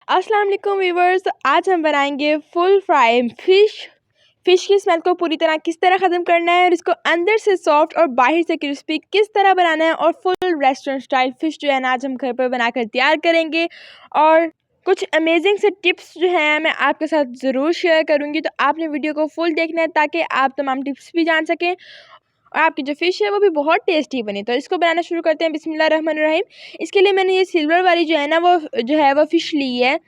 अस्सलाम वालेकुम व्यूवर्स। आज हम बनाएंगे फुल फ्राई फिश की स्मेल को पूरी तरह किस तरह ख़त्म करना है और इसको अंदर से सॉफ्ट और बाहर से क्रिस्पी किस तरह बनाना है और फुल रेस्टोरेंट स्टाइल फ़िश जो है ना आज हम घर पर बनाकर तैयार करेंगे। और कुछ अमेजिंग से टिप्स जो हैं मैं आपके साथ ज़रूर शेयर करूंगी, तो आपने वीडियो को फुल देखना है ताकि आप तमाम टिप्स भी जान सकें और आपकी जो फ़िश है वो भी बहुत टेस्टी बने। तो इसको बनाना शुरू करते हैं। बिस्मिल्लाह रहमान रहीम। इसके लिए मैंने ये सिल्वर वाली जो है ना वो फ़िश ली है।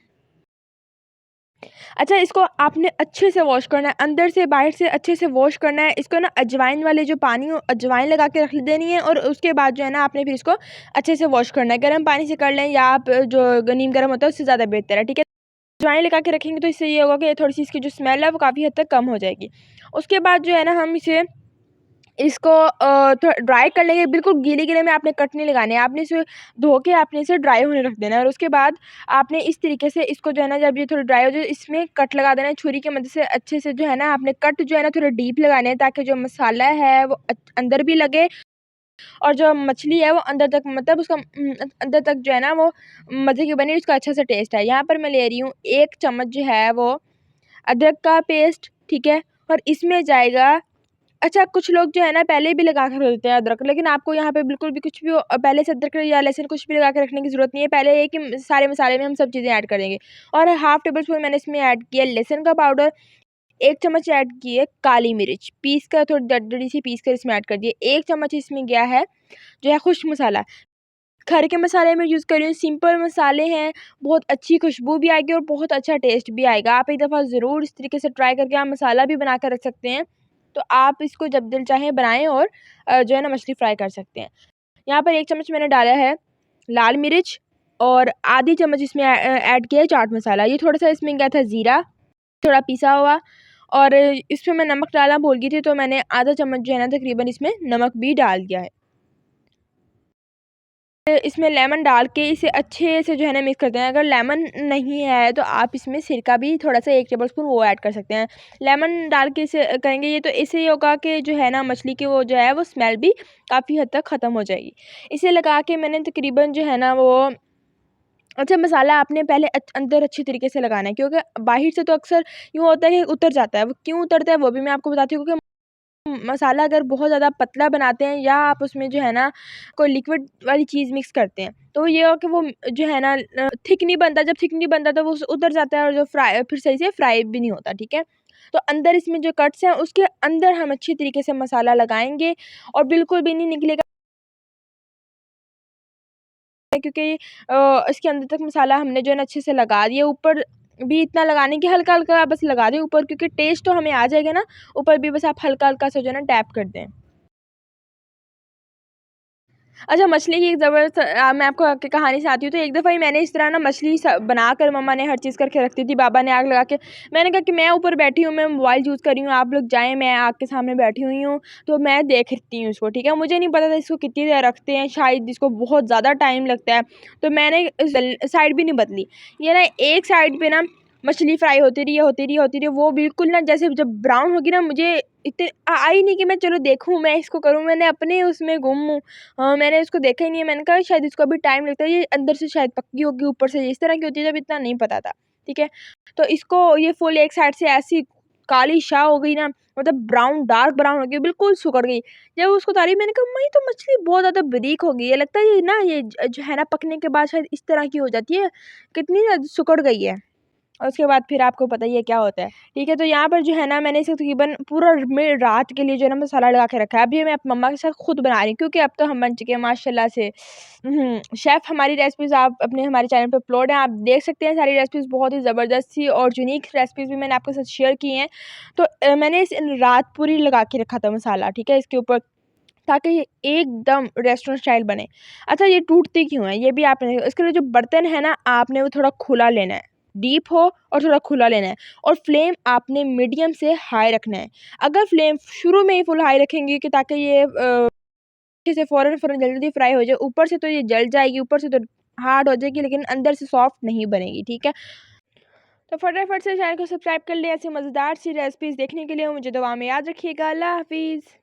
अच्छा, इसको आपने अच्छे से वॉश करना है, अंदर से बाहर से अच्छे से वॉश करना है। इसको ना अजवाइन वाले जो पानी हो अजवाइन लगा के रख देनी है और उसके बाद जो है ना आपने फिर इसको अच्छे से वॉश करना है। गर्म पानी से कर लें या आप जो नीम गर्म होता है उससे ज़्यादा बेहतर है, ठीक है। अजवाइन लगा के रखेंगे तो इससे ये होगा कि थोड़ी सी इसकी जो स्मेल है वो काफ़ी हद तक कम हो जाएगी। उसके बाद जो है ना हम इसको थोड़ा ड्राई कर लेंगे। बिल्कुल गीले-गीले में आपने कट नहीं लगाने हैं, आपने इसे धो के आपने इसे ड्राई होने रख देना है। और उसके बाद आपने इस तरीके से इसको जो है ना जब ये थोड़ा ड्राई हो जाए इसमें कट लगा देना है छुरी की मदद से। अच्छे से जो है ना आपने कट जो है ना थोड़े डीप लगाने हैं ताकि जो मसाला है वो अंदर भी लगे और जो मछली है वो अंदर तक मतलब उसका अंदर तक जो है ना वो मज़े की बनी, उसका अच्छा सा टेस्ट है। यहाँ पर मैं ले रही हूँ 1 चम्मच जो है वो अदरक का पेस्ट, ठीक है। और इसमें जाएगा, अच्छा, कुछ लोग जो है ना पहले भी लगा के रख देते हैं अदरक, लेकिन आपको यहाँ पे बिल्कुल भी कुछ भी पहले से अदरक या लहसुन कुछ भी लगा के रखने की ज़रूरत नहीं है। पहले एक ही सारे मसाले में हम सब चीज़ें ऐड करेंगे। और हाफ़ टेबल स्पून मैंने इसमें ऐड किया लहसुन का पाउडर, 1 चम्मच ऐड की है काली मिर्च, पीस कर थोड़ी दरदरी सी पीस कर इसमें ऐड कर दिए। 1 चम्मच इसमें गया है जो है खुश्क मसाला। घर के मसाले में यूज़ कर रही हूँ, सिंपल मसाले हैं, बहुत अच्छी खुशबू भी आएगी और बहुत अच्छा टेस्ट भी आएगा। आप एक दफ़ा ज़रूर इस तरीके से ट्राई करके आप मसाला भी बना कर रख सकते हैं। तो आप इसको जब दिल चाहे बनाएँ और जो है ना मछली फ्राई कर सकते हैं। यहाँ पर 1 चम्मच मैंने डाला है लाल मिर्च और आधी चम्मच इसमें ऐड किया है चाट मसाला। ये थोड़ा-सा इसमें गया था ज़ीरा, थोड़ा पिसा हुआ। और इसमें मैं नमक डालना भूल गई थी, तो मैंने आधा चम्मच जो है ना तकरीबन इसमें नमक भी डाल दिया है। इसमें लेमन डाल के इसे अच्छे से जो है ना मिक्स करते हैं। अगर लेमन नहीं है तो आप इसमें सिरका भी थोड़ा-सा 1 टेबलस्पून वो ऐड कर सकते हैं। लेमन डाल के इसे करेंगे ये तो इससे ये होगा कि जो है ना मछली की वो जो है वो स्मेल भी काफ़ी हद तक ख़त्म हो जाएगी। इसे लगा के मैंने तकरीबन जो है ना वो, अच्छा, मसाला आपने पहले अंदर अच्छी तरीके से लगाना है क्योंकि बाहर से तो अक्सर यूँ होता है कि उतर जाता है। वो क्यों उतरता है वो भी मैं आपको बताती हूँ। क्योंकि मसाला अगर बहुत ज़्यादा पतला बनाते हैं या आप उसमें जो है ना कोई लिक्विड वाली चीज़ मिक्स करते हैं तो ये हो कि वो जो है ना थिक नहीं बनता। जब थिक नहीं बनता तो वो उतर जाता है और जो फ्राई फिर सही से फ्राई भी नहीं होता, ठीक है। तो अंदर इसमें जो कट्स हैं उसके अंदर हम अच्छी तरीके से मसाला लगाएंगे और बिल्कुल भी नहीं निकलेगा क्योंकि इसके अंदर तक मसाला हमने जो है ना अच्छे से लगा दिया। ऊपर भी इतना लगाने की हल्का हल्का बस लगा दें ऊपर, क्योंकि टेस्ट तो हमें आ जाएगा ना। ऊपर भी बस आप हल्का हल्का सा जो है ना टैप कर दें। अच्छा, मछली की एक ज़बरदस्त मैं आपको कहानी सुनाती हूँ। तो एक दफ़ा ही मैंने इस तरह ना मछली बनाकर मम्मा ने हर चीज़ करके रखती थी, बाबा ने आग लगा के। मैंने कहा कि मैं ऊपर बैठी हूँ, मैं मोबाइल यूज़ कर रही हूँ, आप लोग जाएँ, मैं आग के सामने बैठी हुई हूँ, तो मैं देखती हूँ इसको, ठीक है। मुझे नहीं पता था इसको कितनी देर रखते हैं, शायद इसको बहुत ज़्यादा टाइम लगता है। तो मैंने साइड भी नहीं बदली। ये ना एक साइड पे ना मछली फ्राई होती रही है, होती रही है, होती रही है। वो बिल्कुल ना जैसे जब ब्राउन होगी ना, मुझे इतने आई नहीं कि मैं चलो देखूँ, मैं इसको करूँ, मैंने अपने उसमें गुम हूँ। मैंने इसको देखा ही नहीं है। मैंने कहा शायद इसको अभी टाइम लगता है, ये अंदर से शायद पक्की होगी, ऊपर से इस तरह की होती है, जब इतना नहीं पता था, ठीक है। तो इसको ये फुल एक साइड से ऐसी काली शाह हो गई ना, मतलब ब्राउन डार्क ब्राउन हो गई, बिल्कुल सिकुड़ गई। जब उसको उतारी मैंने कहा मई तो मछली बहुत ज़्यादा बारीक हो गई है, लगता है ये ना ये जो है ना पकने के बाद शायद इस तरह की हो जाती है, कितनी सिकुड़ गई है। और उसके बाद फिर आपको पता ही है क्या होता है, ठीक है। तो यहाँ पर जो है ना मैंने इसे तकरीबन पूरा में रात के लिए जो है ना मसाला लगा के रखा है। अब ये मैं मम्मा के साथ खुद बना रही हूँ क्योंकि अब तो हम बन चुके हैं माशाल्लाह से शेफ़। हमारी रेसिपीज़ आप अपने हमारे चैनल पे अपलोड हैं, आप देख सकते हैं। सारी रेसिपीज़ बहुत ही ज़बरदस्त सी और यूनिक रेसिपीज़ भी मैंने आपके साथ शेयर की हैं। तो मैंने इस रात पूरी लगा के रखा था मसाला, ठीक है, इसके ऊपर, ताकि ये एकदम रेस्टोरेंट स्टाइल बने। अच्छा, ये टूटती क्यों है ये भी आपने, इसके लिए जो बर्तन है ना आपने वो थोड़ा खुला लेना है, डीप हो और थोड़ा खुला लेना है। और फ्लेम आपने मीडियम से हाई रखना है। अगर फ्लेम शुरू में ही फुल हाई रखेंगे कि ताकि ये अच्छे से फ़ौरन जल्दी फ्राई हो जाए, ऊपर से तो ये जल जाएगी, ऊपर से तो हार्ड हो जाएगी लेकिन अंदर से सॉफ्ट नहीं बनेगी, ठीक है। तो फटाफट से चैनल को सब्सक्राइब कर लें ऐसी मज़ेदार सी रेसिपीज़ देखने के लिए। मुझे दुआ में याद रखिएगा। अल्लाह हाफ़िज़।